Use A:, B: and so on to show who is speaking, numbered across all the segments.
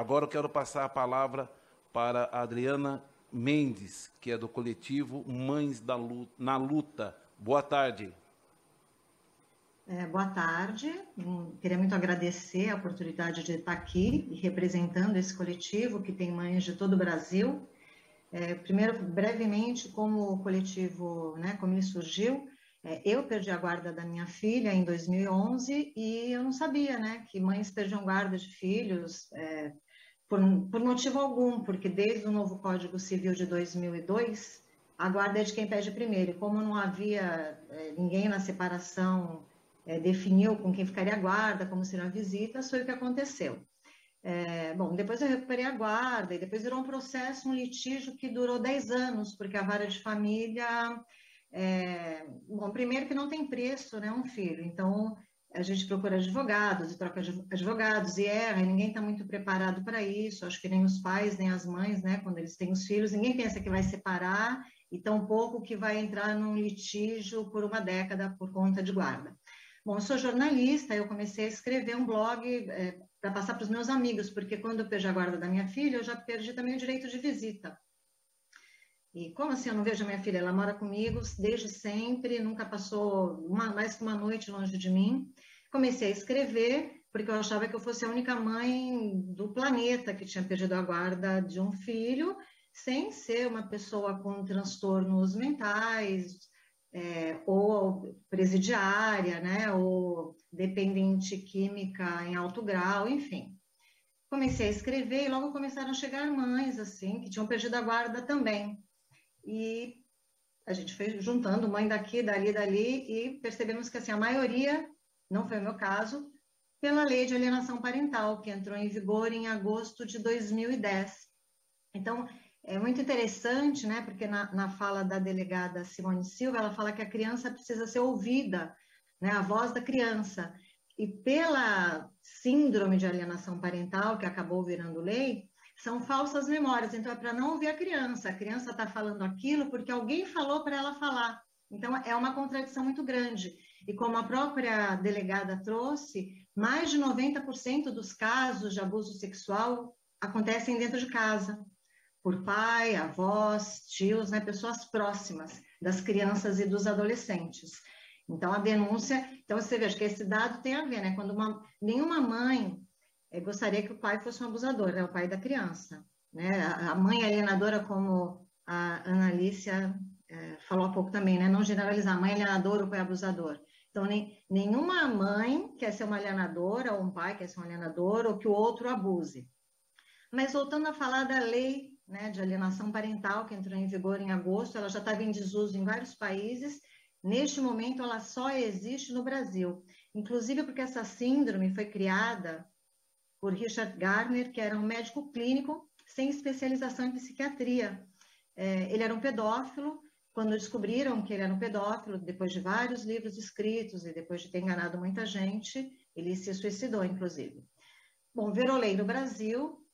A: Agora eu quero passar a palavra para a Adriana Mendes, que é do coletivo Mães na Luta. Boa tarde.
B: Boa tarde. Queria muito agradecer a oportunidade de estar aqui representando esse coletivo que tem mães de todo o Brasil. Primeiro, brevemente, como o coletivo, né, como ele surgiu, eu perdi a guarda da minha filha em 2011 e eu não sabia, né, que mães perdiam guarda de filhos por motivo algum, porque desde o novo Código Civil de 2002, a guarda é de quem pede primeiro. E como não havia ninguém na separação definiu com quem ficaria a guarda, como seria a visita, foi o que aconteceu. Bom, depois eu recuperei a guarda, e depois virou um processo, um litígio que durou 10 anos, porque a vara de família, bom, primeiro que não tem preço, né, um filho, então a gente procura advogados, e troca advogados, e erra, e ninguém está muito preparado para isso, acho que nem os pais, nem as mães, né, quando eles têm os filhos, ninguém pensa que vai separar, e tampouco que vai entrar num litígio por uma década por conta de guarda. Bom, eu sou jornalista, eu comecei a escrever um blog para passar para os meus amigos, porque quando eu perdi a guarda da minha filha, eu já perdi também o direito de visita. E como assim eu não vejo a minha filha? Ela mora comigo desde sempre, nunca passou mais que uma noite longe de mim. Comecei a escrever, porque eu achava que eu fosse a única mãe do planeta que tinha perdido a guarda de um filho, sem ser uma pessoa com transtornos mentais, ou presidiária, né, ou dependente química em alto grau, enfim. Comecei a escrever e logo começaram a chegar mães, assim, que tinham perdido a guarda também. E a gente foi juntando mãe daqui, dali, e percebemos que, assim, a maioria, não foi o meu caso, pela lei de alienação parental, que entrou em vigor em agosto de 2010. Então, é muito interessante, né, porque na fala da delegada Simone Silva, ela fala que a criança precisa ser ouvida, né, a voz da criança. E pela síndrome de alienação parental, que acabou virando lei, são falsas memórias. Então, é para não ouvir a criança está falando aquilo porque alguém falou para ela falar. Então, é uma contradição muito grande. E como a própria delegada trouxe, mais de 90% dos casos de abuso sexual acontecem dentro de casa, por pai, avós, tios, né, pessoas próximas das crianças e dos adolescentes. Então, a denúncia... Então, você veja que esse dado tem a ver, né? Quando nenhuma mãe gostaria que o pai fosse um abusador, é o pai da criança, né? A mãe alienadora, como a Ana Alicia falou há pouco também, né? Não generalizar, a mãe alienadora ou o pai abusador. Então, nenhuma mãe quer ser uma alienadora, ou um pai quer ser um alienador, ou que o outro abuse. Mas voltando a falar da lei, né, de alienação parental, que entrou em vigor em agosto, ela já estava em desuso em vários países. Neste momento, ela só existe no Brasil. Inclusive porque essa síndrome foi criada por Richard Gardner, que era um médico clínico sem especialização em psiquiatria. Ele era um pedófilo. Quando descobriram que ele era um pedófilo, depois de vários livros escritos e depois de ter enganado muita gente, ele se suicidou, inclusive. Bom, virou lei no Brasil,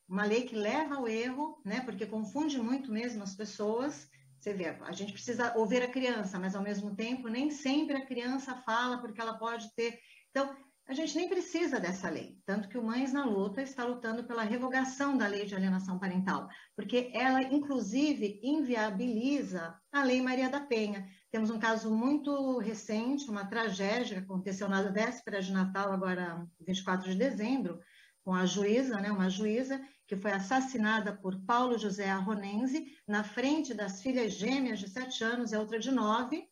B: uma lei que leva ao erro, né, porque confunde muito mesmo as pessoas. Você vê, a gente precisa ouvir a criança, mas ao mesmo tempo nem sempre a criança fala porque ela pode ter... Então, a gente nem precisa dessa lei, tanto que o Mães na Luta está lutando pela revogação da lei de alienação parental, porque ela, inclusive, inviabiliza a Lei Maria da Penha. Temos um caso muito recente, uma tragédia que aconteceu na véspera de Natal, agora 24 de dezembro, com a juíza, né, uma juíza que foi assassinada por Paulo José Arronense na frente das filhas gêmeas de 7 anos e a outra de 9.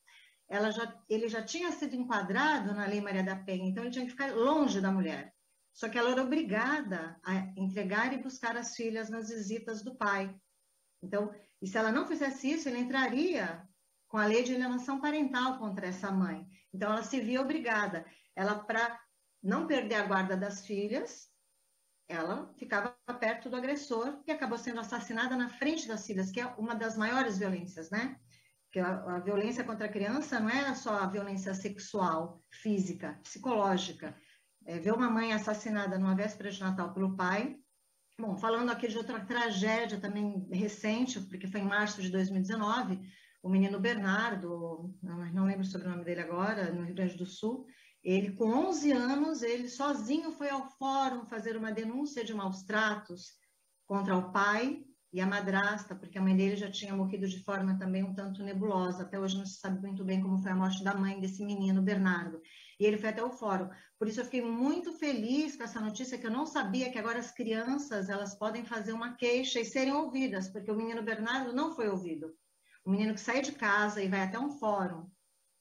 B: Ele já tinha sido enquadrado na Lei Maria da Penha, então ele tinha que ficar longe da mulher. Só que ela era obrigada a entregar e buscar as filhas nas visitas do pai. Então, e se ela não fizesse isso, ele entraria com a lei de alienação parental contra essa mãe. Então, ela se via obrigada. Ela, para não perder a guarda das filhas, ela ficava perto do agressor, que acabou sendo assassinada na frente das filhas, que é uma das maiores violências, né? Porque a violência contra a criança não é só a violência sexual, física, psicológica. Ver uma mãe assassinada numa véspera de Natal pelo pai. Bom, falando aqui de outra tragédia também recente, porque foi em março de 2019, o menino Bernardo, não lembro sobre o nome dele agora, no Rio Grande do Sul, Ele, com 11 anos, ele sozinho foi ao fórum fazer uma denúncia de maus tratos contra o pai e a madrasta, porque a mãe dele já tinha morrido de forma também um tanto nebulosa. Até hoje não se sabe muito bem como foi a morte da mãe desse menino, Bernardo. E ele foi até o fórum. Por isso eu fiquei muito feliz com essa notícia, que eu não sabia que agora as crianças, elas podem fazer uma queixa e serem ouvidas, porque o menino Bernardo não foi ouvido. O menino que sai de casa e vai até um fórum,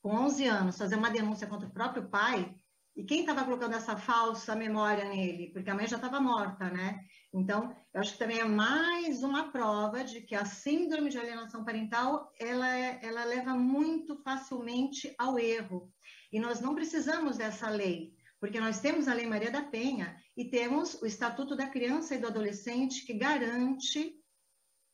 B: com 11 anos, fazer uma denúncia contra o próprio pai, e quem estava colocando essa falsa memória nele? Porque a mãe já estava morta, né? Então, eu acho que também é mais uma prova de que a síndrome de alienação parental, ela leva muito facilmente ao erro. E nós não precisamos dessa lei, porque nós temos a Lei Maria da Penha e temos o Estatuto da Criança e do Adolescente, que garante,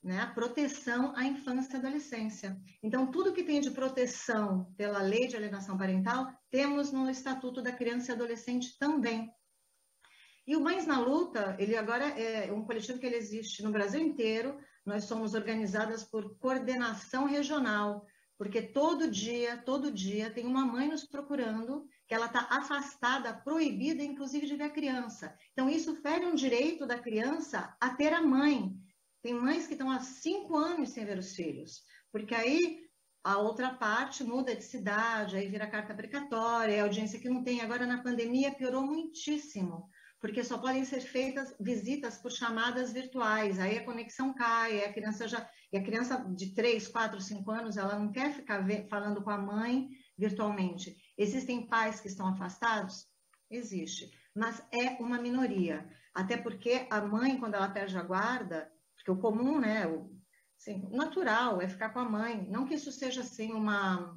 B: né, a proteção à infância e adolescência. Então, tudo que tem de proteção pela Lei de Alienação Parental, temos no Estatuto da Criança e Adolescente também. E o Mães na Luta, ele agora é um coletivo que ele existe no Brasil inteiro. Nós somos organizadas por coordenação regional, porque todo dia tem uma mãe nos procurando, que ela está afastada, proibida, inclusive, de ver a criança. Então, isso fere um direito da criança a ter a mãe. Tem mães que estão há 5 anos sem ver os filhos, porque aí a outra parte muda de cidade, aí vira carta precatória, a audiência que não tem. Agora, na pandemia, piorou muitíssimo, porque só podem ser feitas visitas por chamadas virtuais, aí a conexão cai, aí a criança de 3, 4, 5 anos, ela não quer ficar falando com a mãe virtualmente. Existem pais que estão afastados? Existe, mas é uma minoria, até porque a mãe, quando ela perde a guarda, porque o comum, né, assim, o natural é ficar com a mãe. Não que isso seja assim uma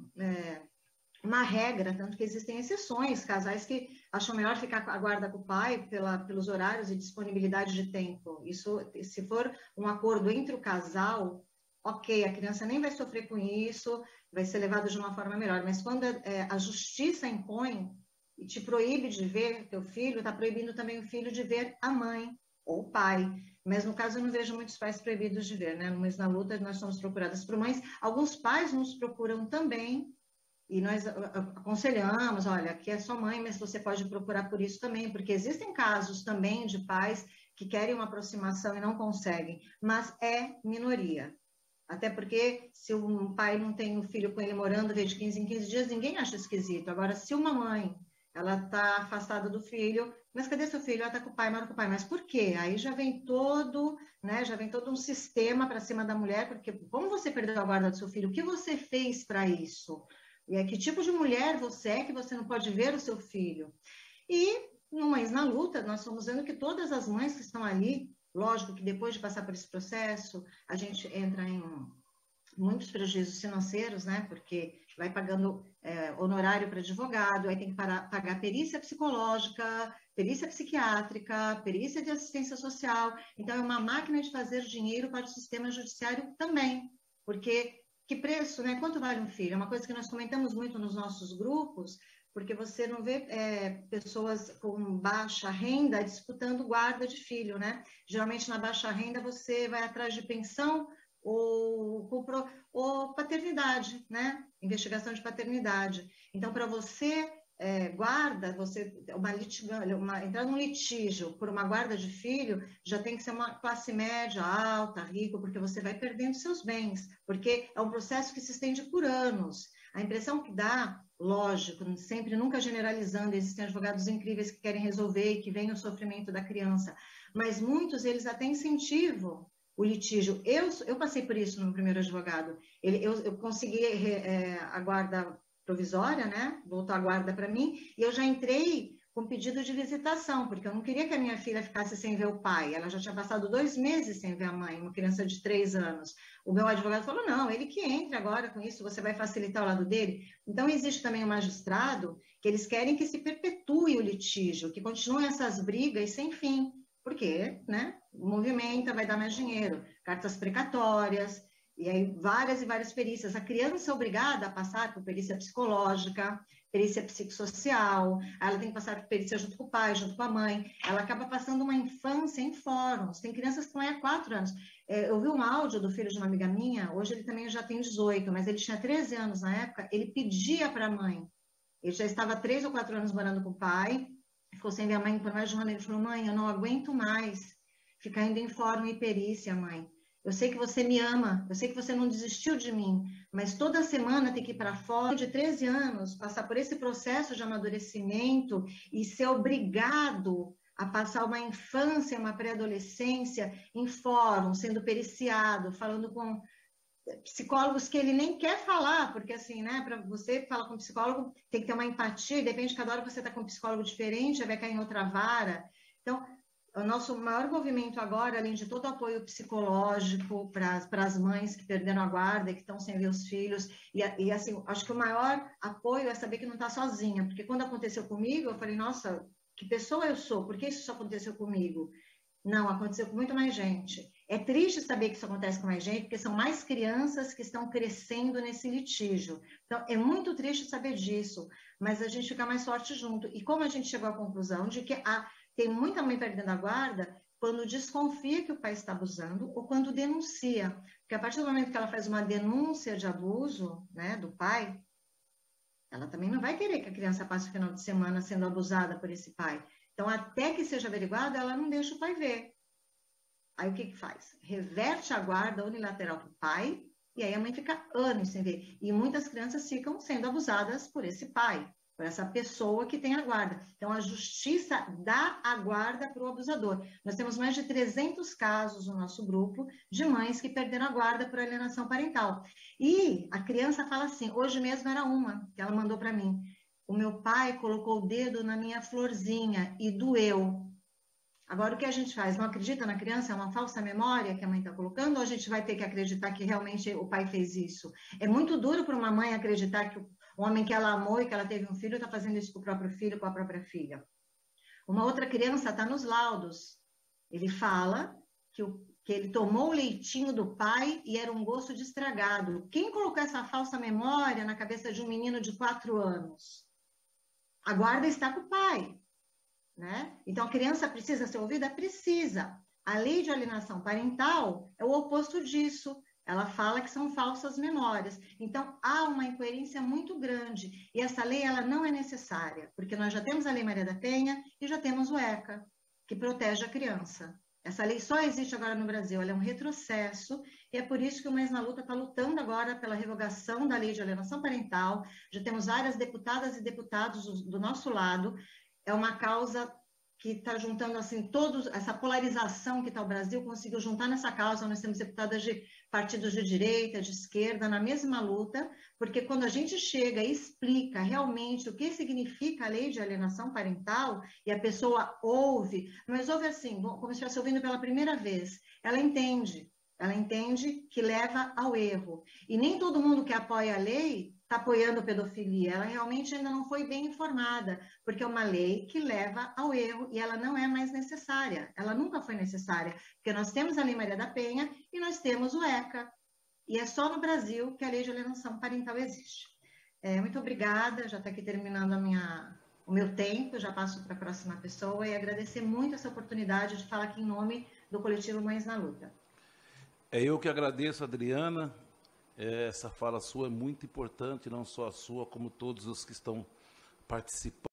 B: regra, tanto que existem exceções, casais que acham melhor ficar a guarda com o pai pelos horários e disponibilidade de tempo. Isso, se for um acordo entre o casal, ok, a criança nem vai sofrer com isso, vai ser levado de uma forma melhor. Mas quando a justiça impõe e te proíbe de ver teu filho, está proibindo também o filho de ver a mãe ou o pai. Mas, no caso, eu não vejo muitos pais proibidos de ver, né? No Mães na Luta, nós somos procuradas por mães. Alguns pais nos procuram também, e nós aconselhamos, olha, aqui é sua mãe, mas você pode procurar por isso também, porque existem casos também de pais que querem uma aproximação e não conseguem, mas é minoria. Até porque, se um pai não tem um filho com ele morando de 15 em 15 dias, ninguém acha esquisito. Agora, se uma mãe, ela está afastada do filho, mas cadê seu filho? Ela está com o pai, mora com o pai. Mas por quê? Aí já vem todo, né? Já vem todo um sistema para cima da mulher, porque como você perdeu a guarda do seu filho? O que você fez para isso? E é que tipo de mulher você é que você não pode ver o seu filho? E no Mães na Luta, nós estamos vendo que todas as mães que estão ali, lógico que depois de passar por esse processo, a gente entra em muitos prejuízos financeiros, né? Porque vai pagando honorário para advogado, aí tem que pagar perícia psicológica, perícia psiquiátrica, perícia de assistência social. Então, é uma máquina de fazer dinheiro para o sistema judiciário também. Porque que preço, né? Quanto vale um filho? É uma coisa que nós comentamos muito nos nossos grupos, porque você não vê pessoas com baixa renda disputando guarda de filho, né? Geralmente, na baixa renda, você vai atrás de pensão ou paternidade, né? Investigação de paternidade. Então, para você guarda, entrar num litígio por uma guarda de filho, já tem que ser uma classe média, alta, rico, porque você vai perdendo seus bens, porque é um processo que se estende por anos. A impressão que dá, lógico, sempre nunca generalizando, existem advogados incríveis que querem resolver e que veem o sofrimento da criança, mas muitos, eles até incentivam o litígio. Eu passei por isso no primeiro advogado. Eu consegui a guarda provisória, né? Voltou a guarda para mim, e eu já entrei com pedido de visitação, porque eu não queria que a minha filha ficasse sem ver o pai. Ela já tinha passado 2 meses sem ver a mãe, uma criança de 3 anos. O meu advogado falou, não, ele que entre agora com isso, você vai facilitar o lado dele. Então, existe também um magistrado que eles querem que se perpetue o litígio, que continuem essas brigas sem fim, porque, né, movimenta, vai dar mais dinheiro, cartas precatórias, e aí várias e várias perícias. A criança é obrigada a passar por perícia psicológica, perícia psicossocial, ela tem que passar por perícia junto com o pai, junto com a mãe, ela acaba passando uma infância em fóruns. Tem crianças que estão aí há 4 anos. Eu vi um áudio do filho de uma amiga minha, hoje ele também já tem 18, mas ele tinha 13 anos na época, ele pedia para a mãe Ele já estava há 3 ou 4 anos morando com o pai, ficou sem ver a mãe por mais de um ano. Ele falou: mãe, eu não aguento mais ficar indo em fórum e perícia, mãe. Eu sei que você me ama, eu sei que você não desistiu de mim, mas toda semana ter que ir para fora de 13 anos, passar por esse processo de amadurecimento e ser obrigado a passar uma infância, uma pré-adolescência em fórum, sendo periciado, falando com psicólogos que ele nem quer falar, porque assim, né, para você falar com um psicólogo, tem que ter uma empatia, e depende de cada hora que você está com um psicólogo diferente, vai cair em outra vara. Então, o nosso maior movimento agora, além de todo o apoio psicológico para as mães que perderam a guarda e que estão sem ver os filhos, e assim, acho que o maior apoio é saber que não está sozinha, porque quando aconteceu comigo, eu falei: nossa, que pessoa eu sou, por que isso só aconteceu comigo? Não, aconteceu com muito mais gente. É triste saber que isso acontece com mais gente, porque são mais crianças que estão crescendo nesse litígio. Então, é muito triste saber disso, mas a gente fica mais forte junto. E como a gente chegou à conclusão de que tem muita mãe perdendo a guarda quando desconfia que o pai está abusando ou quando denuncia. Porque a partir do momento que ela faz uma denúncia de abuso, né, do pai, ela também não vai querer que a criança passe o final de semana sendo abusada por esse pai. Então, até que seja averiguado, ela não deixa o pai ver. Aí o que faz? Reverte a guarda unilateral para o pai, e aí a mãe fica anos sem ver. E muitas crianças ficam sendo abusadas por esse pai, por essa pessoa que tem a guarda. Então, a justiça dá a guarda para o abusador. Nós temos mais de 300 casos no nosso grupo de mães que perderam a guarda por alienação parental. E a criança fala assim, hoje mesmo era uma, que ela mandou para mim: o meu pai colocou o dedo na minha florzinha e doeu. Agora, o que a gente faz? Não acredita na criança? É uma falsa memória que a mãe está colocando? Ou a gente vai ter que acreditar que realmente o pai fez isso? É muito duro para uma mãe acreditar que o homem que ela amou e que ela teve um filho está fazendo isso com o próprio filho, com a própria filha. Uma outra criança está nos laudos. Ele fala que ele tomou o leitinho do pai e era um gosto de estragado. Quem colocou essa falsa memória na cabeça de um menino de 4 anos? A guarda está com o pai. Né? Então, a criança precisa ser ouvida? Precisa. A lei de alienação parental é o oposto disso. Ela fala que são falsas memórias. Então, há uma incoerência muito grande. E essa lei ela não é necessária, porque nós já temos a Lei Maria da Penha e já temos o ECA, que protege a criança. Essa lei só existe agora no Brasil, ela é um retrocesso, e é por isso que o Mães na Luta está lutando agora pela revogação da lei de alienação parental. Já temos várias deputadas e deputados do nosso lado. É uma causa que está juntando assim todos, essa polarização que está o Brasil conseguiu juntar nessa causa. Nós temos deputadas de partidos de direita, de esquerda, na mesma luta, porque quando a gente chega e explica realmente o que significa a lei de alienação parental, e a pessoa ouve, mas ouve assim, como se estivesse ouvindo pela primeira vez, ela entende que leva ao erro. E nem todo mundo que apoia a lei está apoiando a pedofilia, ela realmente ainda não foi bem informada, porque é uma lei que leva ao erro e ela não é mais necessária, ela nunca foi necessária, porque nós temos a Lei Maria da Penha e nós temos o ECA, e é só no Brasil que a lei de alienação parental existe. Muito obrigada, já está aqui terminando o meu tempo, já passo para a próxima pessoa, e agradecer muito essa oportunidade de falar aqui em nome do coletivo Mães na Luta.
A: Eu que agradeço, Adriana. Essa fala sua é muito importante, não só a sua, como todos os que estão participando.